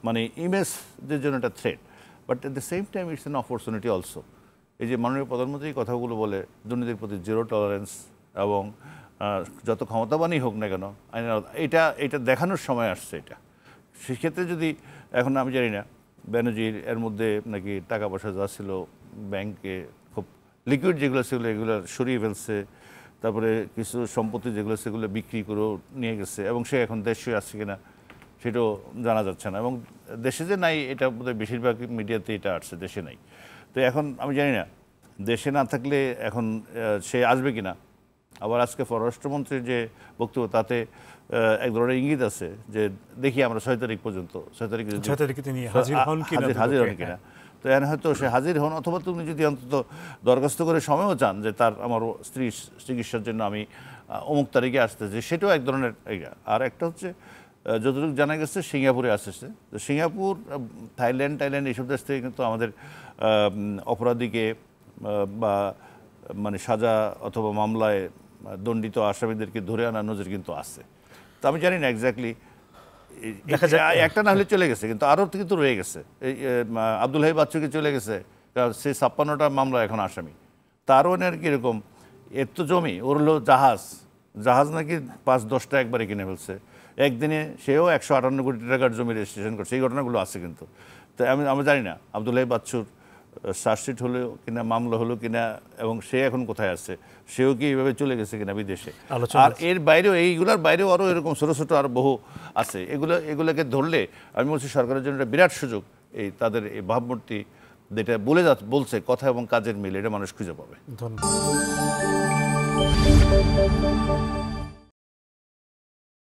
মানে ইমেজদের জন্য একটা threat, but at the same time it's an opportunity also. এই যে মাননীয় প্রধানমন্ত্রী কথাগুলো বলে দুর্নীতির প্রতি জিরো টলারেন্স এবং যত ক্ষমতাবানই হোক না কেন এটা দেখানোর সময় আসছে। এটা সেক্ষেত্রে যদি এখন আমি জানি না ব্যানার্জির এর মধ্যে নাকি টাকা পয়সা যা ছিল ব্যাংকে খুব লিকুইড যেগুলো সেগুলো এগুলো সরিয়ে ফেলছে, তারপরে কিছু সম্পত্তি যেগুলো সেগুলো বিক্রি করেও নিয়ে গেছে এবং সে এখন দেশে আসছে কিনা সেটাও জানা যাচ্ছে না, এবং দেশে যে নাই এটা বোধহয় বেশিরভাগ মিডিয়াতে এটা আসছে, দেশে নাই। তো এখন আমি জানি না দেশে না থাকলে এখন সে আসবে কিনা। আবার আজকে পররাষ্ট্রমন্ত্রীর যে বক্তব্য তাতে এক ধরনের ইঙ্গিত আছে যে দেখি আমরা 6 তারিখ পর্যন্ত 6 তারিখে তিনি হাজির হন কিনা। তো এখানে হয়তো সে হাজির হন, অথবা তুমি যদি অন্তত দরখাস্ত করে সময়ও চান যে তার আমার স্ত্রী চিকিৎসার জন্য আমি অমুক তারিখে আসতেছি, সেটাও এক ধরনের। আর একটা হচ্ছে যতটুকু জানা গেছে সিঙ্গাপুরে আসতেছে। তো সিঙ্গাপুর, থাইল্যান্ড এইসব দেশ থেকে কিন্তু আমাদের অপরাধীকে বা মানে সাজা অথবা মামলায় দণ্ডিত আসামিদেরকে ধরে আনার নজির কিন্তু আছে। তো আমি জানি না এক্স্যাক্টলি একটা না হলে চলে গেছে, কিন্তু আরও কিন্তু রয়ে গেছে। এই আব্দুল হাই বাচ্চুকে চলে গেছে, কারণ সে 56টা মামলা এখন আসামি। তারও আর কি এরকম এর তো জমি, ওর হলো জাহাজ নাকি 5-10টা একবারে কিনে ফেলছে একদিনে, সেও 158 কোটি টাকার জমি রেজিস্ট্রেশন করছে। এই ঘটনাগুলো আছে কিন্তু। তো আমি জানি না আব্দুল হাই বাচ্চুর চার্জশিট হলো কিনা, মামলা হলো কিনা, এবং সে এখন কোথায় আছে, সেও কি এইভাবে চলে গেছে কিনা বিদেশে। আর এর বাইরেও এইগুলোর বাইরেও আরও এরকম ছোটো ছোটো আরও বহু আছে। এগুলোকে ধরলে আমি বলছি সরকারের জন্য একটা বিরাট সুযোগ। এই তাদের এই ভাবমূর্তি যেটা বলছে কথা এবং কাজের মিল, এটা মানুষ খুঁজে পাবে। ধন্যবাদ।